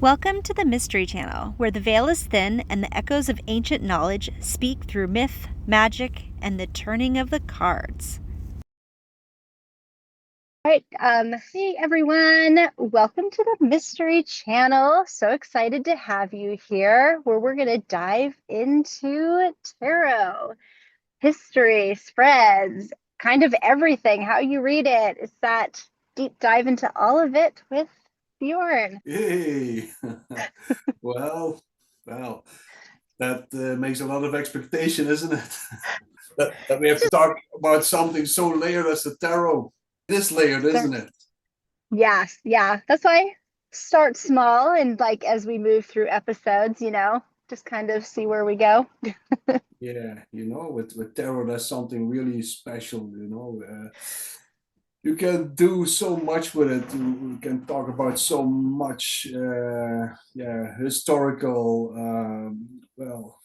Welcome to the Mystery Channel, where the veil is thin and the echoes of ancient knowledge speak through myth, magic, and the turning of the cards. All right, hey everyone, welcome to the Mystery Channel. So excited to have you here, where we're going to dive into tarot, history, spreads, kind of everything, how you read it. It's that deep dive into all of it with Bjorn. Hey, well, well, that makes a lot of expectation, isn't it? that we have to talk about something so layered as the tarot. It is layered, isn't it? Yes, yeah. That's why start small and like as we move through episodes, just kind of see where we go. Yeah, with tarot, there's something really special. You can do so much with it. You can talk about so much, historical. Well,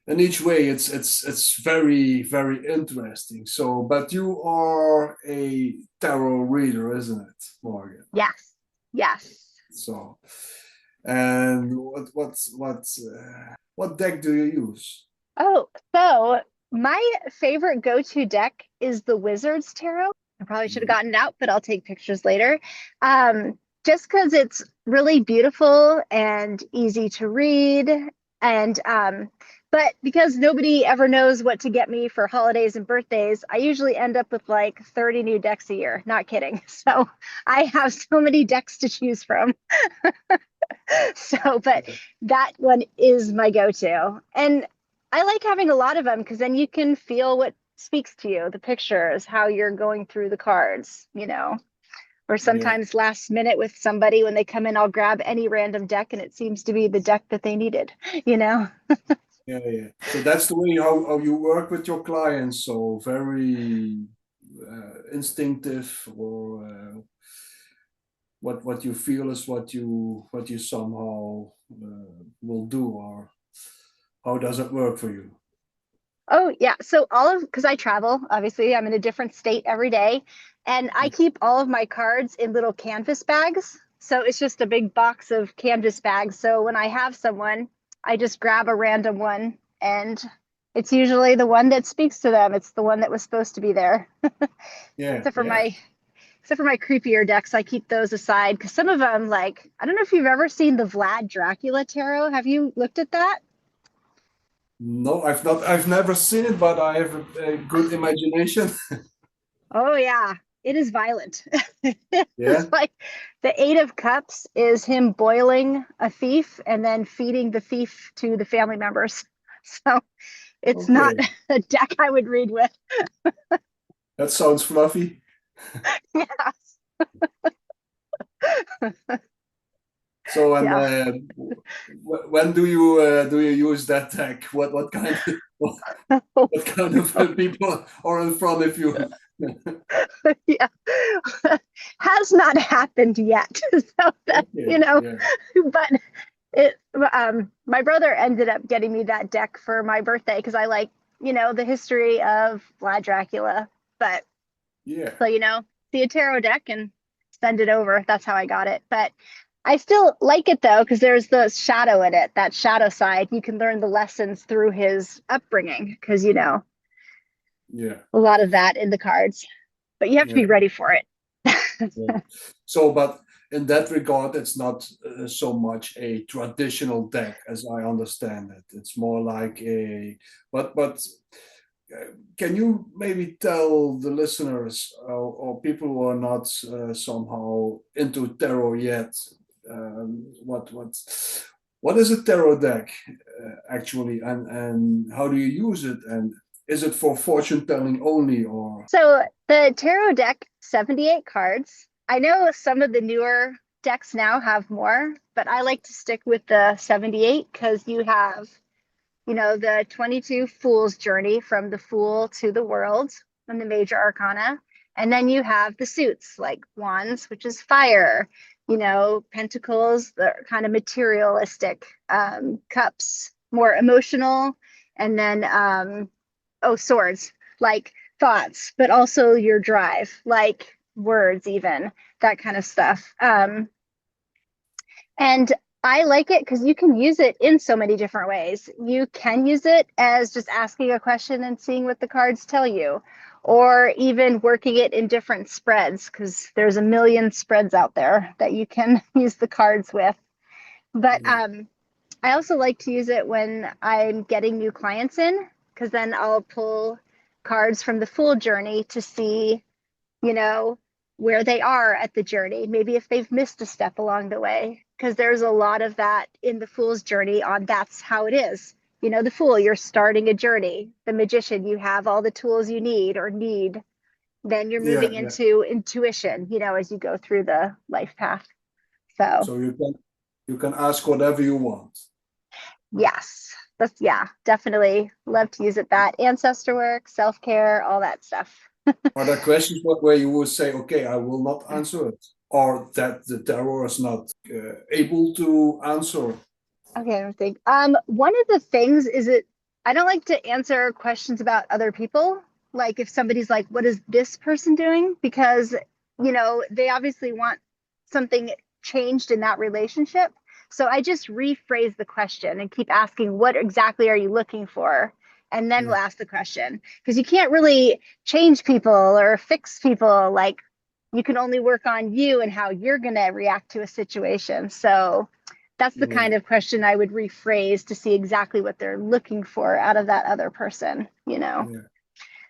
in each way, it's very very interesting. So, but you are a tarot reader, isn't it, Morgan? Yes, yes. So, and what deck do you use? Oh, so my favorite go-to deck is the Wizard's Tarot. I probably should have Mhm. gotten it out, but I'll take pictures later. Just because it's really beautiful and easy to read. And but because nobody ever knows what to get me for holidays and birthdays, I usually end up with like 30 new decks a year. Not kidding. So I have so many decks to choose from. So, but that one is my go-to. And I like having a lot of them because then you can feel what speaks to you, the pictures, how you're going through the cards. Or Yeah, sometimes last minute with somebody when they come in, I'll grab any random deck and it seems to be the deck that they needed, you know? yeah. So that's the way how you work with your clients. So very instinctive, or what you feel is what you somehow will do, or how does it work for you? Oh, yeah. So all of, because I travel, obviously, I'm in a different state every day, and I keep all of my cards in little canvas bags. So it's just a big box of canvas bags. So when I have someone, I just grab a random one, and it's usually the one that speaks to them. It's the one that was supposed to be there. Yeah, Except for yeah. my except for my creepier decks, I keep those aside because some of them, like, I don't know if you've ever seen the Vlad Dracula tarot. Have you looked at that? No, I've not. I've never seen it, but I have a good imagination. Oh yeah, it is violent. Yeah. It's like the Eight of Cups is him boiling a thief and then feeding the thief to the family members. So it's not Okay. a deck I would read with. That sounds fluffy. Yes. So, and Yeah. when do you use that tech? What kind of what kind of people are in front of you? Yeah. Has not happened yet. So that, Okay. Yeah. but it my brother ended up getting me that deck for my birthday because I like, the history of Vlad Dracula. But Yeah. so, see a tarot deck and send it over. That's how I got it. But I still like it though, because there's the shadow in it, that shadow side. You can learn the lessons through his upbringing, because Yeah. a lot of that in the cards. But you have to Yeah. be ready for it. Yeah. So, but in that regard, it's not so much a traditional deck as I understand it. It's more like a, but can you maybe tell the listeners, or people who are not somehow into tarot yet, what is a tarot deck actually, and how do you use it, and is it for fortune telling only, or? So the tarot deck, 78 cards. I know some of the newer decks now have more, but I like to stick with the 78 because you have, the 22 Fool's journey from the Fool to the world and the major arcana. And then you have the suits like Wands, which is fire, Pentacles, the kind of materialistic, Cups, more emotional, and then oh, Swords, like thoughts, but also your drive, like words, even that kind of stuff. And I like it because you can use it in so many different ways. You can use it as just asking a question and seeing what the cards tell you, or even working it in different spreads because there's a million spreads out there that you can use the cards with. But Yeah, I also like to use it when I'm getting new clients in because then I'll pull cards from the Fool journey to see, you know, where they are at the journey, maybe if they've missed a step along the way, because there's a lot of that in the Fool's journey on that's how it is. The Fool, you're starting a journey. The Magician, you have all the tools you need or need. Then you're yeah, moving yeah. into intuition, as you go through the life path. So, So you can ask whatever you want. yes, yeah, definitely love to use it. That ancestor work, self-care, all that stuff. Are there questions where you will say, okay, I will not answer it, or that the tarot is not able to answer? Okay, I think. One of the things is I don't like to answer questions about other people. Like if somebody's like, what is this person doing? Because, they obviously want something changed in that relationship. So I just rephrase the question and keep asking, what exactly are you looking for? And then we'll Yeah, ask the question. Because you can't really change people or fix people. Like you can only work on you and how you're going to react to a situation. So that's the yeah, kind of question I would rephrase to see exactly what they're looking for out of that other person. yeah.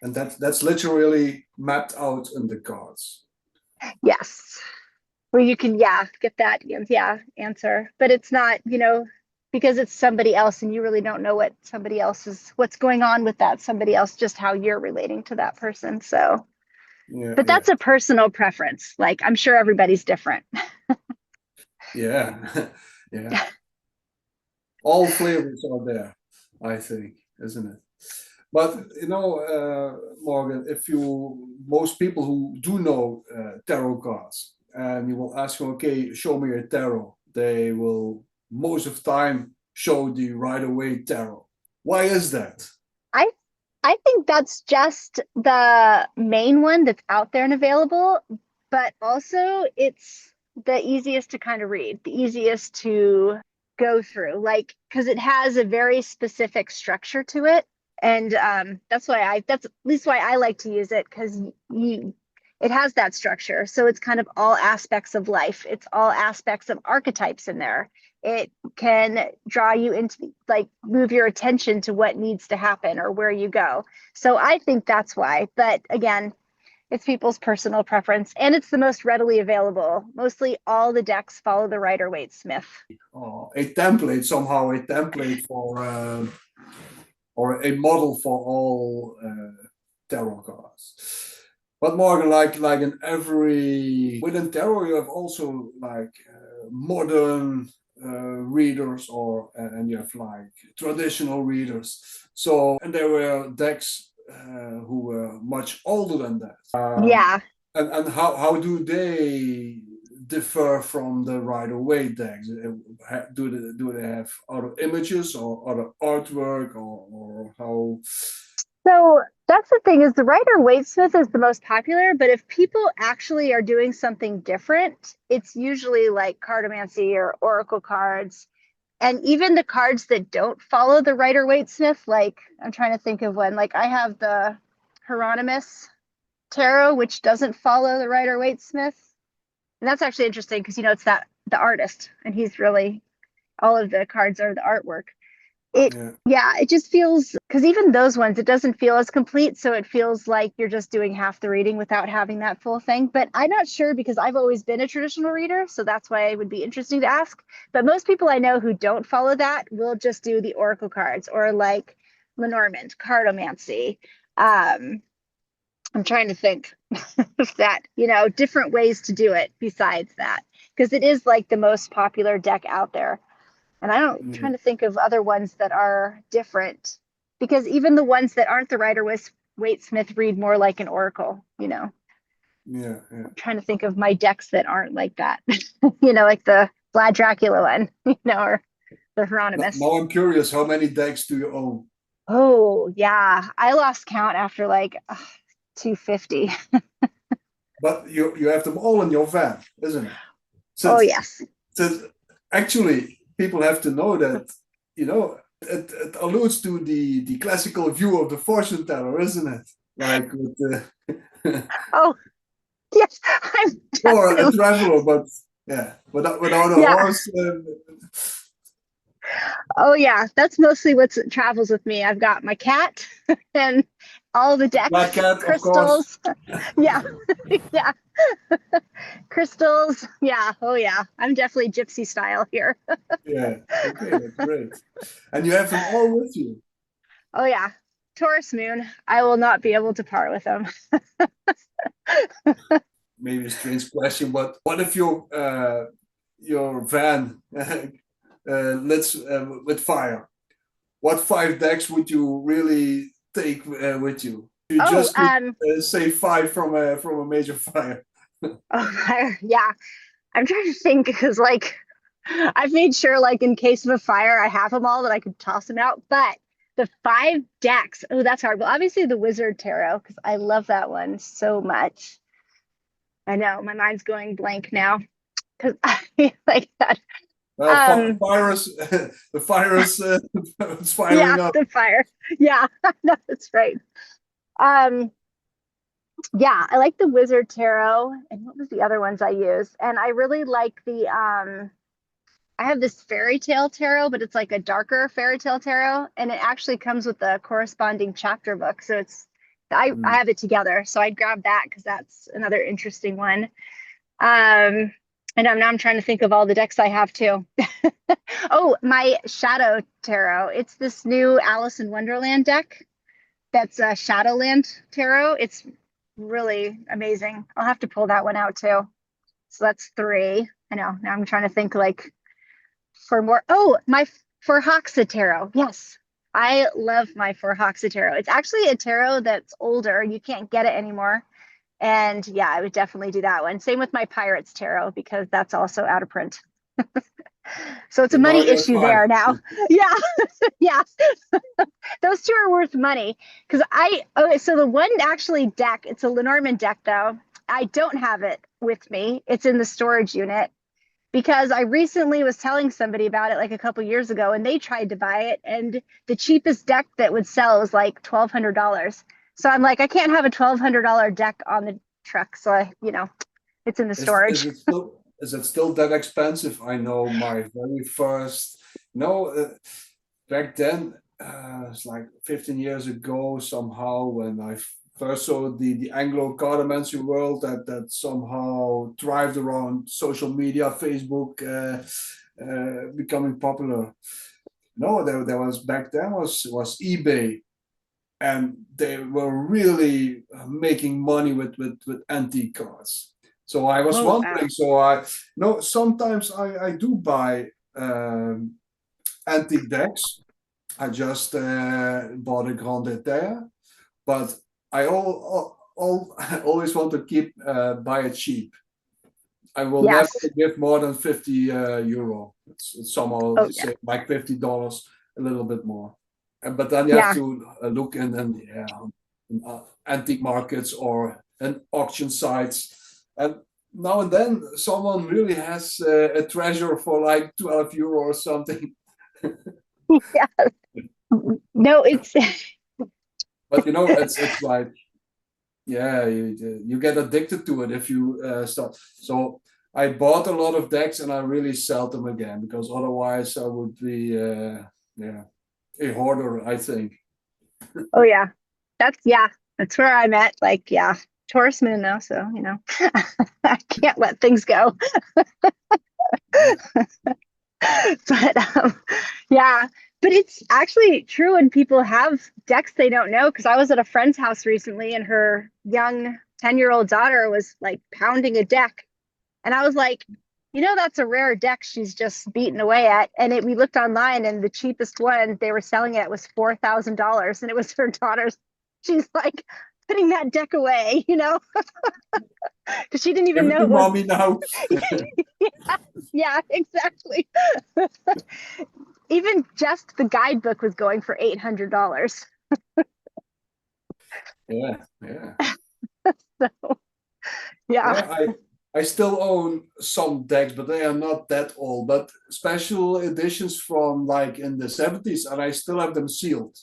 And that's literally mapped out in the cards. Yes. Where you can, yeah, get that, yeah, answer. But it's not, because it's somebody else and you really don't know what's going on with that somebody else, just how you're relating to that person. So, Yeah, but yeah, that's a personal preference. Like, I'm sure everybody's different. yeah, yeah. All flavors are there, I think, isn't it? But Morgan, if you most people who do know tarot cards, and you will ask them, okay, show me a tarot, they will most of the time show the Rider Waite tarot. Why is that? I I think that's just the main one that's out there and available, but also it's the easiest to kind of read, the easiest to go through, like because it has a very specific structure to it. And that's at least why I like to use it because it has that structure. So it's kind of all aspects of life. It's all aspects of archetypes in there. It can draw you into like move your attention to what needs to happen or where you go. So I think that's why. But again, it's people's personal preference and it's the most readily available. Mostly all the decks follow the Rider Waite Smith. A template, somehow a template for or a model for all tarot cards. But Morgan, like in every within tarot, you have also like modern readers, or and you have like traditional readers. So and there were decks who were much older than that. Yeah. And how do they differ from the Rider Waite decks? Do they have other images or other artwork, or how? So that's the thing is the Rider Waite Smith is the most popular, but if people actually are doing something different, it's usually like cartomancy or oracle cards. And even the cards that don't follow the Rider Waite Smith, like I'm trying to think of one, like I have the Hieronymus Tarot, which doesn't follow the Rider Waite Smith. And that's actually interesting because it's that the artist and he's really all of the cards are the artwork. Yeah, It just feels because even those ones, it doesn't feel as complete. So it feels like you're just doing half the reading without having that full thing. But I'm not sure because I've always been a traditional reader. So that's why it would be interesting to ask. But most people I know who don't follow that will just do the oracle cards or like Lenormand, cartomancy. I'm trying to think of that, different ways to do it besides that, because it is like the most popular deck out there. And I'm yeah, trying to think of other ones that are different because even the ones that aren't the Rider Waite Smith read more like an oracle. yeah, yeah. I'm trying to think of my decks that aren't like that, like the Vlad Dracula one, or the Now Hieronymus. I'm curious, how many decks do you own? Oh, yeah. I lost count after like 250. But you have them all in your van, isn't it? Oh, Since yes. since actually, people have to know that, it alludes to the classical view of the fortune teller, isn't it? Like with the Oh, yes, I'm or a definitely, traveler, but yeah, without a yeah. horse. Oh, yeah. That's mostly what travels with me. I've got my cat and all the Black decks, cat, of course. crystals. Yeah, yeah. Crystals. Yeah. Oh, yeah. I'm definitely gypsy style here. Yeah. Okay, that's great. And you have them all with you. Oh, yeah. Taurus moon. I will not be able to part with them. Maybe a strange question, but what if your van let's with fire? What five decks would you really take with you? You Oh, just could save five from a major fire. oh, yeah. I'm trying to think because, like, I've made sure, like, in case of a fire, I have them all that I could toss them out. But the five decks, oh, that's hard. Well, obviously the Wizard Tarot because I love that one so much. I know my mind's going blank now because I like that. Well, Um, fire is the fire is it's yeah, firing up. the fire. Yeah, no, that's right. Um, yeah, I like the Wizard Tarot. And what was the other ones I use? And I really like the I have this fairy tale tarot, but it's like a darker fairy tale tarot, and it actually comes with a corresponding chapter book. So it's I Mm. have it together. So I'd grab that because that's another interesting one. Um, and now I'm trying to think of all the decks I have too. Oh, my Shadow Tarot. It's this new Alice in Wonderland deck. That's a Shadowland Tarot. It's really amazing. I'll have to pull that one out too. So that's three. I know. Now I'm trying to think like for more. Oh, my for Hoxa Tarot. Yes. I love my For Hoxa Tarot. It's actually a tarot that's older. You can't get it anymore. And yeah, I would definitely do that one. Same with my Pirates Tarot because that's also out of print. So it's a So now money you have issue five. there now. Yeah. Yeah. Those two are worth money. Because okay, so the one actually deck, it's a Lenormand deck though. I don't have it with me. It's in the storage unit because I recently was telling somebody about it like a couple years ago and they tried to buy it and the cheapest deck that would sell was like $1,200. So I'm like, I can't have a $1,200 deck on the truck. So it's in the storage. Is it still that expensive? I know my very first. No, back then it's like 15 years ago somehow when I first saw the Anglo Cardamancy world that somehow thrived around social media, Facebook, becoming popular. No, there was back then was eBay, and they were really making money with antique cards. So I was Oh, wow. wondering. So I no, sometimes I do buy antique decks. I just bought a Grande Terre, but I always want to keep buy it cheap. I will never Yes. give more than 50 euro. It's somehow Oh, you yeah. say like $50, a little bit more. But then you have Yeah. to look in antique markets or in auction sites. And now and then someone really has a treasure for like 12 euro or something. Yeah. No, it's But it's like, yeah, you get addicted to it if you start. So I bought a lot of decks and I really sell them again because otherwise I would be yeah, a hoarder, I think. oh yeah. That's where I'm at. Like, yeah, Taurus moon though, so I can't let things go. But yeah, but it's actually true when people have decks they don't know. Because I was at a friend's house recently, and her young 10-year-old daughter was like pounding a deck, and I was like, that's a rare deck she's just beaten away at. And we looked online, and the cheapest one they were selling it was $4,000, and it was her daughter's. She's like putting that deck away, because she didn't Give even it know to it was. mommy now. Yeah, exactly. Even just the guidebook was going for $800. Yeah, yeah. So, yeah. Yeah, I still own some decks, but they are not that old. But special editions from like in the 70s, and I still have them sealed.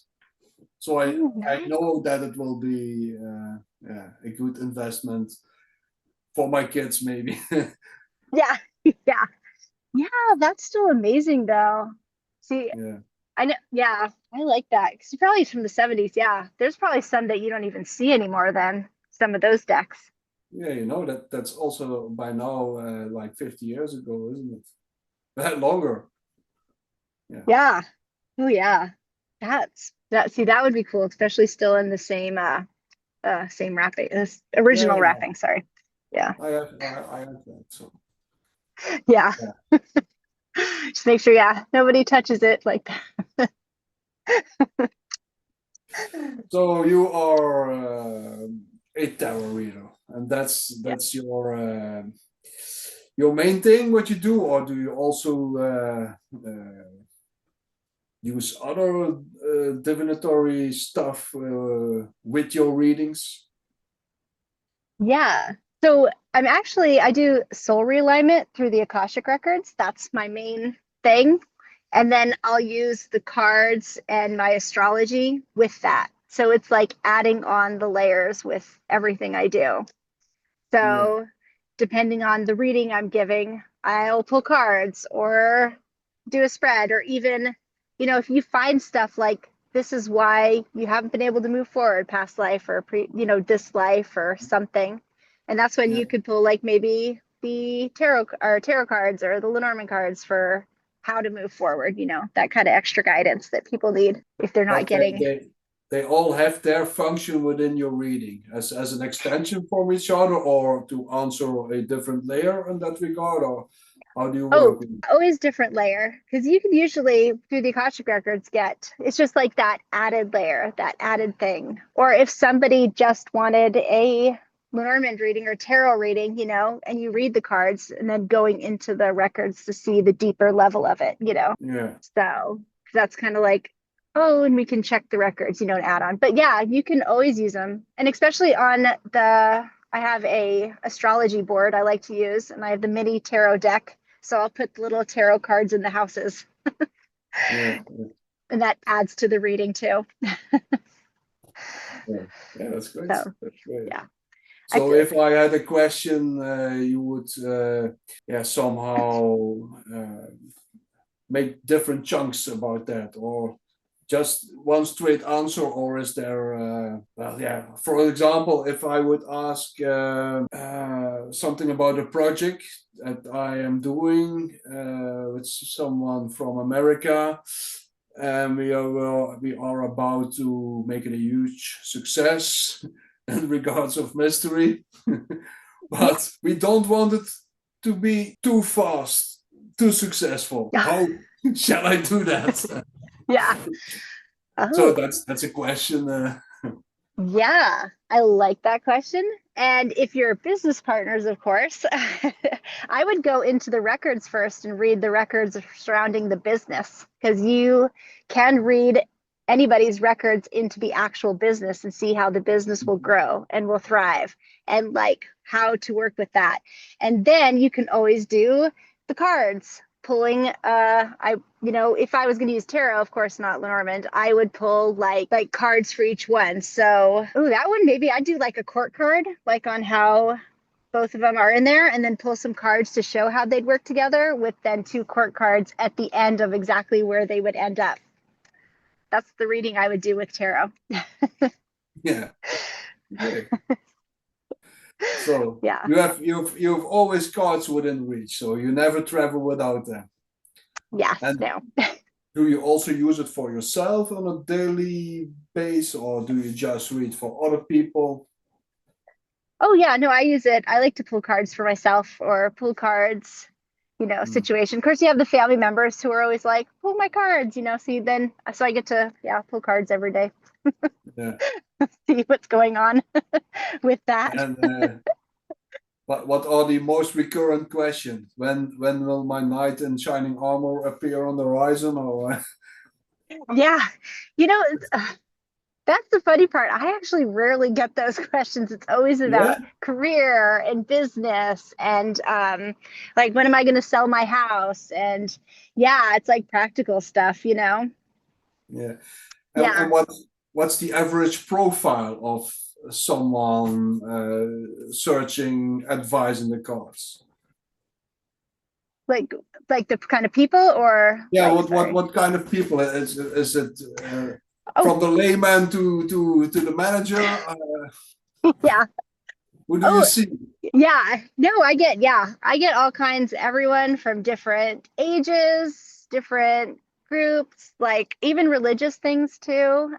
So Oh, I nice. know that it will be yeah, a good investment for my kids, maybe. Yeah, yeah, yeah. That's still amazing, though. See, Yeah, I know. Yeah, I like that because probably from the 70s. Yeah, there's probably some that you don't even see anymore. Then some of those decks. yeah, you know that that's also by now like 50 years ago, isn't it? That longer. Yeah, Yeah. Oh, yeah. That's that. See, that would be cool, especially still in the same wrapping, yeah, original yeah. wrapping. Sorry. Yeah. I have that. So Yeah. yeah. Just make sure, yeah, nobody touches it like that. So you are a tarot reader, and Yeah. that's your main thing. What you do, or do you also use other divinatory stuff with your readings? Yeah. So I do soul realignment through the Akashic records. That's my main thing. And then I'll use the cards and my astrology with that. So it's like adding on the layers with everything I do. Yeah, So depending on the reading I'm giving, I'll pull cards or do a spread, or even, if you find stuff like this is why you haven't been able to move forward past life or this life or something. And that's when yeah. you could pull like maybe the tarot cards or the Lenormand cards for how to move forward, that kind of extra guidance that people need if they're not But getting. they all have their function within your reading as an extension from each other, or to answer a different layer in that regard, or how do you Oh, work with it? always different layer. Because you can usually, through the Akashic Records, it's just like that added layer, that added thing. Or if somebody just wanted a Lenormand reading or tarot reading, and you read the cards and then going into the records to see the deeper level of it. Yeah, So that's kind of like, oh, and we can check the records, and add on. But yeah, you can always use them. And especially I have a astrology board I like to use, and I have the mini tarot deck. So I'll put the little tarot cards in the houses, yeah, and that adds to the reading too. yeah, yeah. That's great. So That's great. yeah, I So if I had a question, you would, yeah, somehow make different chunks about that, or just one straight answer, or is there, well, yeah, for example, if I would ask something about a project that I am doing with someone from America, and we are about to make it a huge success in regards of mystery, yeah, but we don't want it to be too fast, too successful. How shall I do that? yeah. So Oh, that's a question. yeah, I like that question. And if you're business partners, of course, I would go into the records first and read the records surrounding the business, because you can read anybody's records into the actual business and see how the business will grow and will thrive, and like how to work with that. And then you can always do the cards pulling. If I was going to use tarot, of course not Lenormand, I would pull like cards for each one. So that one, maybe I'd do like a court card, like on how both of them are in there, and then pull some cards to show how they'd work together, with then two court cards at the end of exactly where they would end up. That's the reading I would do with tarot. Yeah, great. So Yeah. you've always cards within reach, so you never travel without them. Yes. And No. do you also use it for yourself on a daily basis, or do you just read for other people? Oh yeah, no, I use it. I like to pull cards for myself or pull cards, Hmm. situation. Of course, you have the family members who are always like, pull my cards, so I get to, yeah, pull cards every day, Yeah. see what's going on with that. And what are the most recurrent questions? When will my knight in shining armor appear on the horizon? Or Yeah. You know, That's the funny part. I actually rarely get those questions. It's always Yeah, about career and business and like when am I going to sell my house? And yeah, it's like practical stuff, you know? yeah. And Yeah. what's the average profile of someone searching advice in the cards? Like like the kind of people or Yeah, like what sorry. what kind of people is it? Oh, From the layman to the manager? yeah. Who do you Oh, see? yeah. No, I get all kinds, everyone from different ages, different groups, like even religious things too.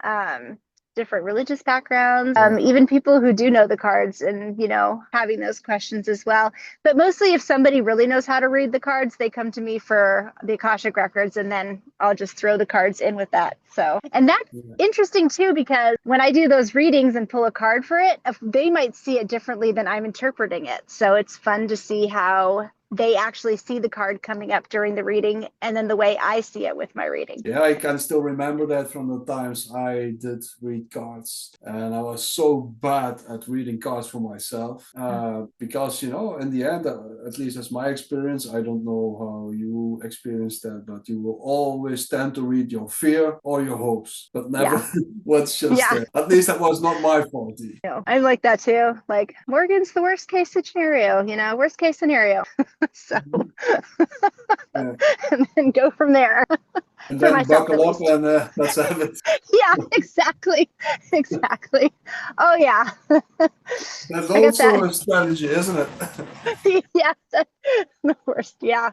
Different religious backgrounds, Yeah, even people who do know the cards and, you know, having those questions as well. But mostly if somebody really knows how to read the cards, they come to me for the Akashic records and then I'll just throw the cards in with that. So, and that's yeah. interesting too, because when I do those readings and pull a card for it, they might see it differently than I'm interpreting it. So it's fun to see how they actually see the card coming up during the reading and then the way I see it with my reading. Yeah, I can still remember that from the times I did read cards, and I was so bad at reading cards for myself because, you know, in the end, at least that's my experience. I don't know how you experience that, but you will always tend to read your fear or your hopes, but never Yeah. what's just Yeah. there. At least that was not my fault. No, I'm like that too. Like Morgan's the worst case scenario, you know, worst case scenario. So, Mhm. Yeah. and then go from there And for then myself at buckle up least. and let's have it. Yeah, exactly. Exactly. Oh, yeah. That's I got also that. a strategy, isn't it? Yeah, that's the worst. Yeah.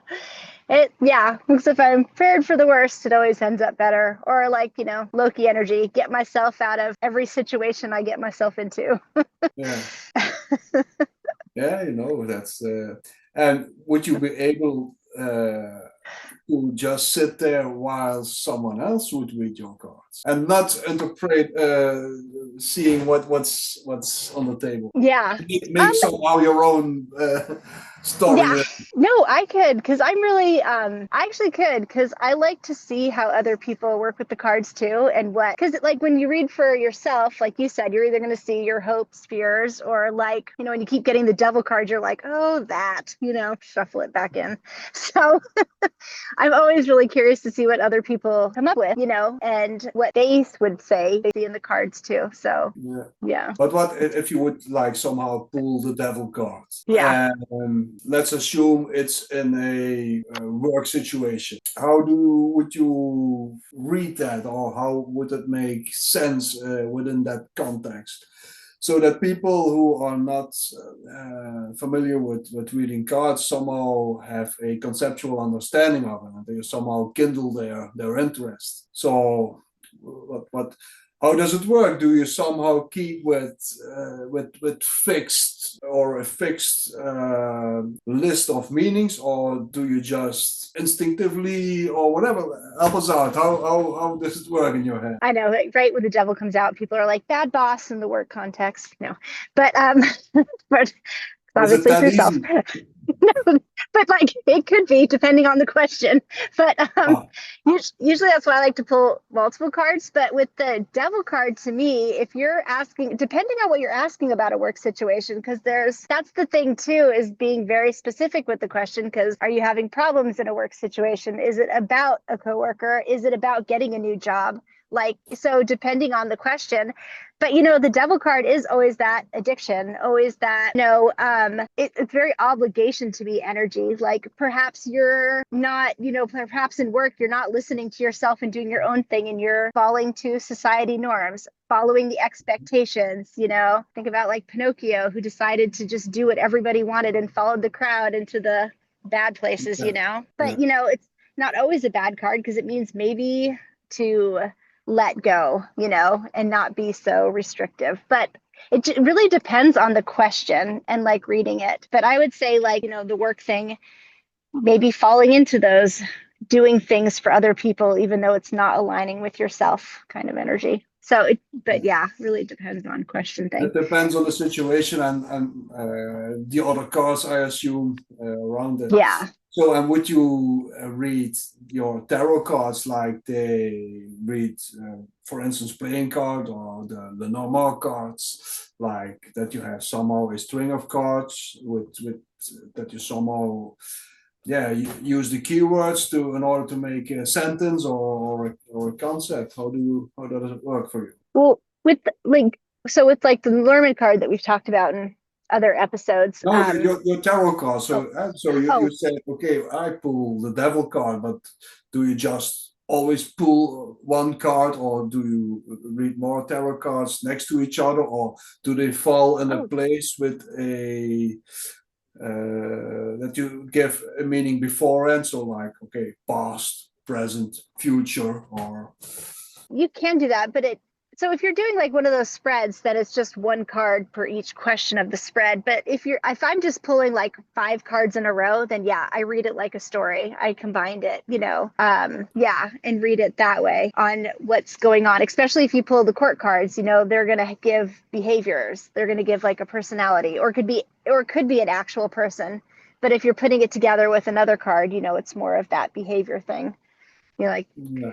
Yeah. Because if I'm prepared for the worst, it always ends up better. Or like, you know, Loki energy, get myself out of every situation I get myself into. Yeah. Yeah, you know, that's and would you be able to just sit there while someone else would read your cards and not interpret seeing what's on the table? Yeah. Make somehow your own story. Yeah, no, I could because I'm really I actually could because I like to see how other people work with the cards too and what because like when you read for yourself, like you said, you're either going to see your hopes, fears, or like, you know, when you keep getting the devil card, you're like, oh, that, you know, shuffle it back in. So I'm always really curious to see what other people come up with, you know, and what they would say they see in the cards too. So Yeah. yeah. But what if you would like somehow pull the devil card? Yeah. And let's assume it's in a work situation. How would you read that, or how would it make sense within that context? So that people who are not familiar with reading cards somehow have a conceptual understanding of it, and they somehow kindle their interest. So, what how does it work? Do you somehow keep with fixed or a fixed list of meanings, or do you just instinctively or whatever? Help us out. How does it work in your head? I know, like, right when the devil comes out, people are like bad boss in the work context. No, but but Or is it obviously it's that yourself. easy? No, but like it could be depending on the question. But Ah, usually that's why I like to pull multiple cards. But with the devil card, to me, if you're asking, depending on what you're asking about a work situation, because that's the thing too, is being very specific with the question. Because are you having problems in a work situation? Is it about a coworker? Is it about getting a new job? Like, so depending on the question, but you know, the devil card is always that addiction, always that, you know, it's very obligation to be energy. Like perhaps you're not, you know, perhaps in work, you're not listening to yourself and doing your own thing and you're falling to society norms, following the expectations, you know, think about like Pinocchio, who decided to just do what everybody wanted and followed the crowd into the bad places, yeah, you know, yeah, but you know, it's not always a bad card because it means maybe to let go, you know, and not be so restrictive. But it really depends on the question and like reading it. But I would say, like, you know, the work thing, maybe falling into those doing things for other people, even though it's not aligning with yourself kind of energy. So but yeah. yeah, really depends on question thing. It depends on the situation and the other cards, I assume, around it. Yeah. So, and would you read your tarot cards like they read, for instance, playing card or the normal cards, like that you have somehow a string of cards with that you somehow, yeah, you use the keywords to in order to make a sentence or a concept. How does it work for you? Well, with like, so with like the Lerman card that we've talked about in other episodes. No, your tarot card. Oh, So you oh, say, okay, I pull the devil card, but do you just always pull one card, or do you read more tarot cards next to each other, or do they fall in a oh, place with a that you give a meaning beforehand? So like, okay, past, present, future, or you can do that, but so if you're doing like one of those spreads, that it's just one card per each question of the spread. But if I'm just pulling like 5 cards in a row, then yeah, I read it like a story. I combined it, yeah, and read it that way on what's going on. Especially if you pull the court cards, they're gonna give behaviors. They're gonna give like a personality, or it could be an actual person. But if you're putting it together with another card, it's more of that behavior thing. You're like, yeah.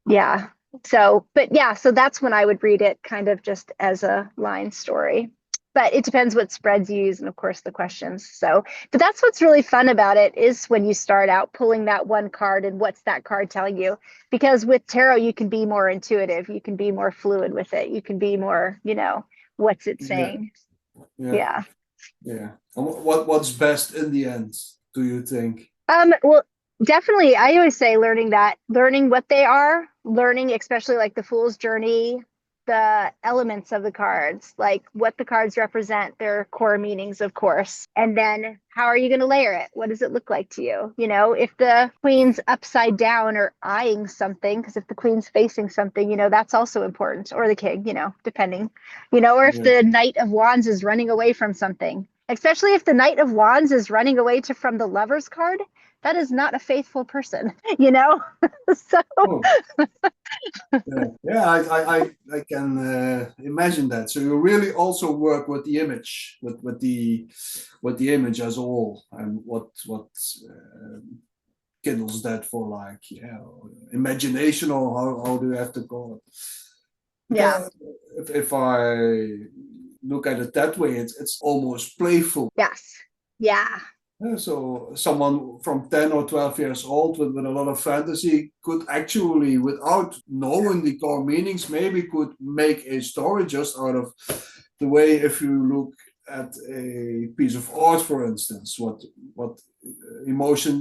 yeah. So, but yeah, so that's when I would read it kind of just as a line story. But it depends what spreads you use and of course the questions. So, but that's what's really fun about it, is when you start out pulling that one card and what's that card telling you. Because with tarot, you can be more intuitive, you can be more fluid with it, you can be more, what's it Yeah, saying? yeah, Yeah. yeah. And what's best in the end, do you think? Well, definitely, I always say learning what they are, learning especially like the Fool's Journey, the elements of the cards, like what the cards represent, their core meanings, of course. And then how are you going to layer it? What does it look like to you? If the queen's upside down or eyeing something, because if the queen's facing something, that's also important, or the king, depending, or if Yeah. the Knight of Wands is running away from something, especially if the Knight of Wands is running away from the Lover's card, that is not a faithful person, So Oh, yeah, yeah. I can imagine that. So you really also work with the image, with the image as a whole, and what kindles that for, like, yeah, imagination, or how do you have to call it? yeah, Because if I look at it that way, it's almost playful. yes, yeah, Yeah, so someone from 10 or 12 years old with a lot of fantasy could actually, without knowing the core meanings, maybe could make a story just out of the way, if you look at a piece of art, for instance, what emotion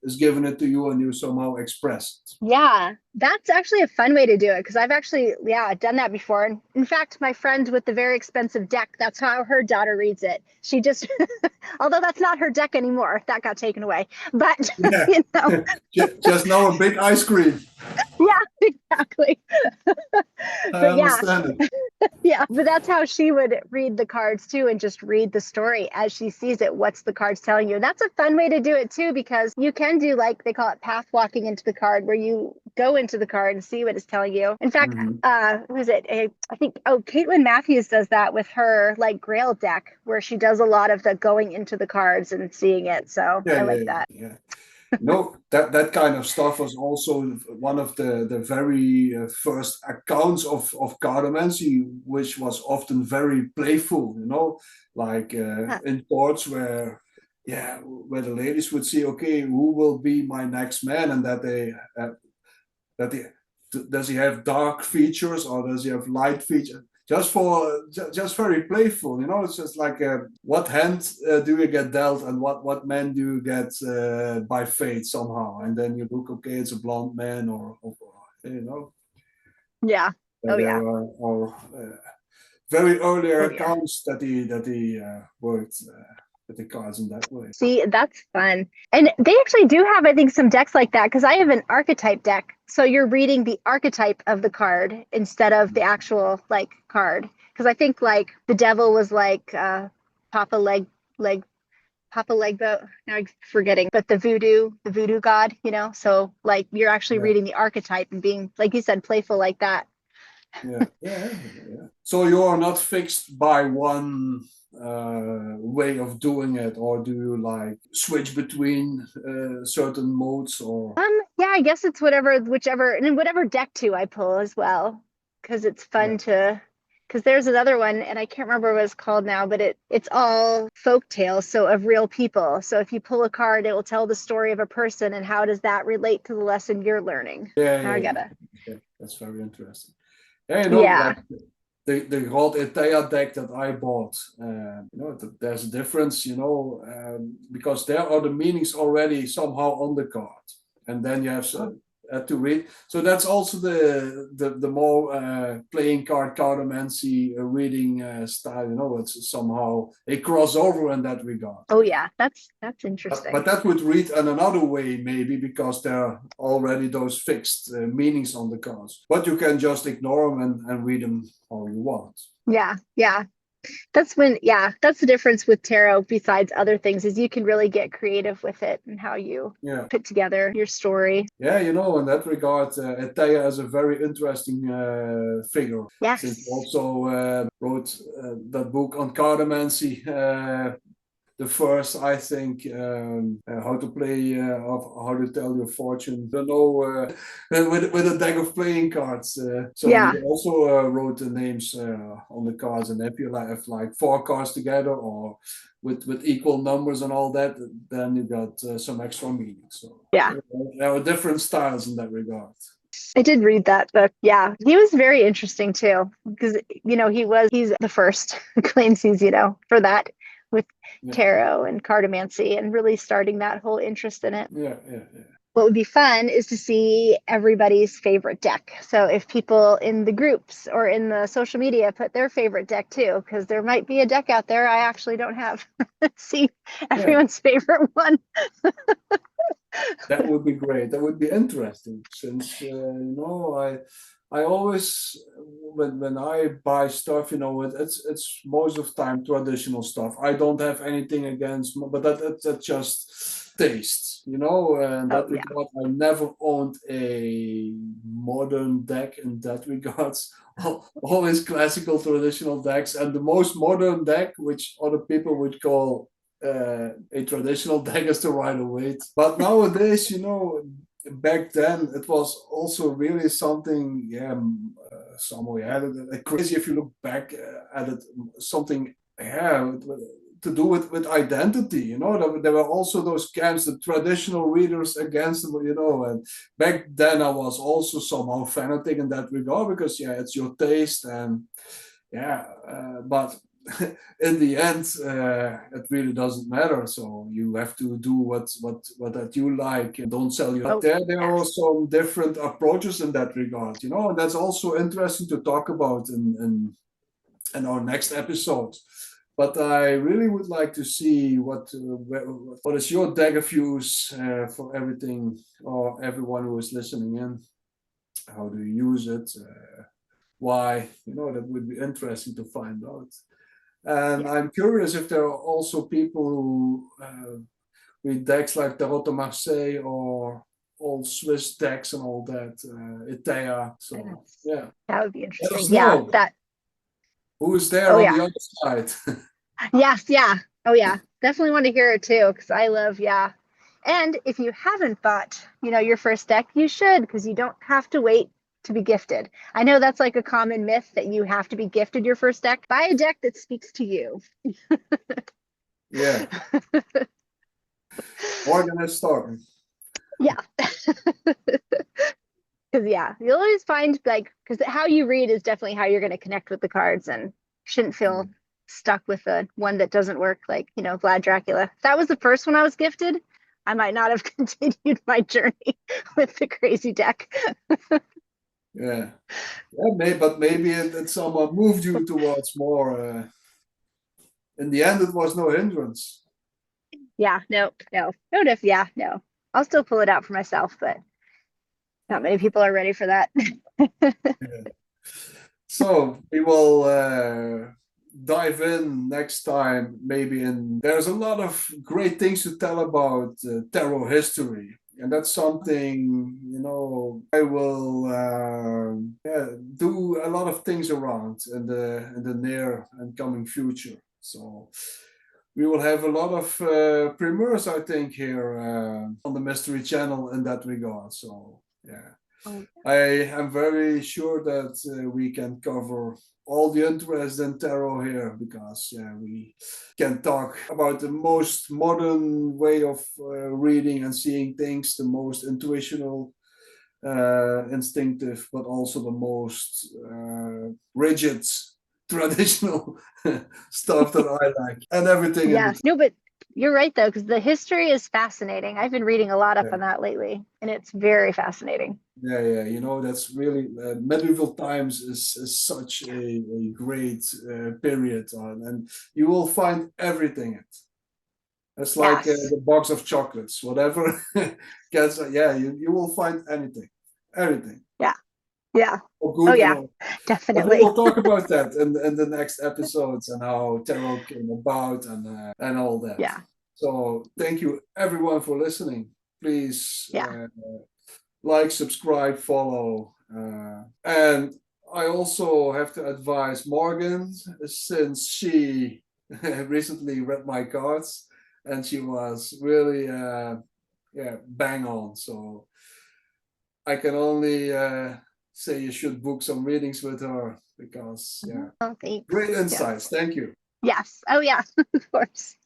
is given it to you, and you somehow express it. yeah. That's actually a fun way to do it, because I've actually, yeah, done that before. And in fact, my friend with the very expensive deck, that's how her daughter reads it. She just, although that's not her deck anymore, that got taken away. But, Yeah, you know, just now a big ice cream. yeah, exactly. I But yeah, understand it. yeah, but that's how she would read the cards too, and just read the story as she sees it. What's the cards telling you? And that's a fun way to do it too, because you can do, like they call it, path walking into the card, where you go into the card and see what it's telling you. In fact, Mhm. who is it? I think, oh, Caitlin Matthews does that with her like Grail deck, where she does a lot of the going into the cards and seeing it. So Yeah, I yeah, like that. yeah. No, that kind of stuff was also one of the very first accounts of cartomancy, which was often very playful, like Huh. in courts where, yeah, where the ladies would see, okay, who will be my next man, and that they does he have dark features, or does he have light features? Just very playful, It's just like, what hand do you get dealt, and what man do you get by fate somehow, and then you look, okay, it's a blonde man, or Yeah. Oh there yeah. are very earlier Oh yeah. accounts that he worked with the cards in that way. See, that's fun. And they actually do have, I think, some decks like that, because I have an archetype deck. So you're reading the archetype of the card instead of the actual like card. Because I think like the devil was like Papa leg Papa Legbo. Now I'm forgetting, but the voodoo god, So like you're actually Yeah, reading the archetype and being, like you said, playful like that. yeah, yeah, yeah. So you are not fixed by one way of doing it, or do you like switch between certain modes? Or Yeah, I guess it's whichever, and then whatever deck too I pull as well, because it's yeah, fun to. Because there's another one, and I can't remember what it's called now, but it's all folk tales, so of real people. So if you pull a card, it will tell the story of a person, and how does that relate to the lesson you're learning? yeah, Now I yeah, gotta. yeah. That's very interesting. Yeah, you know, Yeah. like the gold Etea deck that I bought, you know, there's a difference, you know, because there are the meanings already somehow on the card, and then you have to read. So that's also the more playing card cartomancy reading style. You know, it's somehow a crossover in that regard. Oh yeah, that's But interesting. that would read in another way, maybe, because there are already those fixed meanings on the cards. But you can just ignore them and read them how you want. Yeah, yeah. That's the difference with tarot, besides other things, is you can really get creative with it and how you Yeah. put together your story. Yeah, you know, in that regard, Eteia is a very interesting figure. Since Yes. also wrote that book on cartomancy, the first, I think, how to play, how to tell your fortune. I don't know, with a deck of playing cards. So he Yeah. also wrote the names on the cards, and if you have like four cards together or with equal numbers and all that, then you got some extra meaning. So Yeah. there are different styles in that regard. I did read that book. Yeah. He was very interesting too, because he's the first claims he's, for that with Yeah, tarot and cartomancy and really starting that whole interest in it. yeah, yeah, yeah. What would be fun is to see everybody's favorite deck. So if people in the groups or in the social media put their favorite deck too, because there might be a deck out there I actually don't have. See Yeah, everyone's favorite one. that would be great. That would be interesting, since you know, I always when I buy stuff, you know, it's most of the time traditional stuff. I don't have anything against, but that's just taste, you know. And Oh that yeah. regard, I never owned a modern deck in that regards. Always classical traditional decks, and the most modern deck, which other people would call a traditional deck, is the Rider-Waite. But nowadays, you know, back then it was also really something, yeah, somehow yeah, crazy if you look back at it, something, yeah, to do with identity, you know. There were also those camps, the traditional readers against them, you know. And back then I was also somehow fanatic in that regard, because yeah, it's your taste, and yeah, but in the end, it really doesn't matter. So you have to do what that you like, and don't sell you. But Oh there are yes. some different approaches in that regard, you know, and that's also interesting to talk about in our next episode. But I really would like to see what is your deck of views for everything, or everyone who is listening in. How do you use it? Why? You know, that would be interesting to find out. And Yeah. I'm curious if there are also people who read decks like Tarot de Marseille or all Swiss decks and all that, Etea. So yeah, That would be let us interesting. Yeah. know who is there Oh on yeah. the other side. Yes, yeah. Oh yeah. Definitely want to hear it too, because I love, yeah. And if you haven't bought, your first deck, you should, because you don't have to wait to be gifted. I know that's like a common myth that you have to be gifted your first deck. Buy a deck that speaks to you. Yeah, Morgan is starting. Yeah. Because yeah, you'll always find, like, because how you read is definitely how you're going to connect with the cards, and shouldn't feel stuck with the one that doesn't work, like, Vlad Dracula. If that was the first one I was gifted, I might not have continued my journey with the crazy deck. Yeah, yeah, but maybe it someone moved you towards more. In the end, it was no hindrance. Yeah, no, no, no, yeah, no. I'll still pull it out for myself, but not many people are ready for that. Yeah. So we will dive in next time, maybe. And there's a lot of great things to tell about tarot history, and that's something, you know, I will yeah, do a lot of things around in the near and coming future. So we will have a lot of premieres, I think, here on the Mystery Channel in that regard. So yeah, I am very sure that we can cover all the interest in tarot here, because we can talk about the most modern way of reading and seeing things, the most intuitional, instinctive, but also the most rigid, traditional stuff that I like, and everything in Yes. between. No, but you're right though, because the history is fascinating. I've been reading a lot up Yeah. on that lately, and it's very fascinating. Yeah, you know, that's really medieval times is such a great period on, and you will find everything in it. It's like Yes. the box of chocolates, whatever gets. You will find anything, Yeah. Yeah. or Oh good and yeah, all. But we definitely. will talk about that in the next episodes, and how tarot came about, and all that. Yeah. So thank you everyone for listening. Please Yeah. like, subscribe, follow, and I also have to advise Morgan, since she recently read my cards, and she was really bang on. So I can only say you should book some readings with her, because Oh, thanks. great insights. Yes. Thank you. Yes. Oh yeah, of course.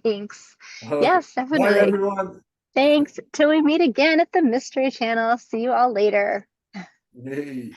Thanks. Okay. Yes, Bye, definitely. everyone. Thanks. Till we meet again at the Mystery Channel. See you all later. Hey.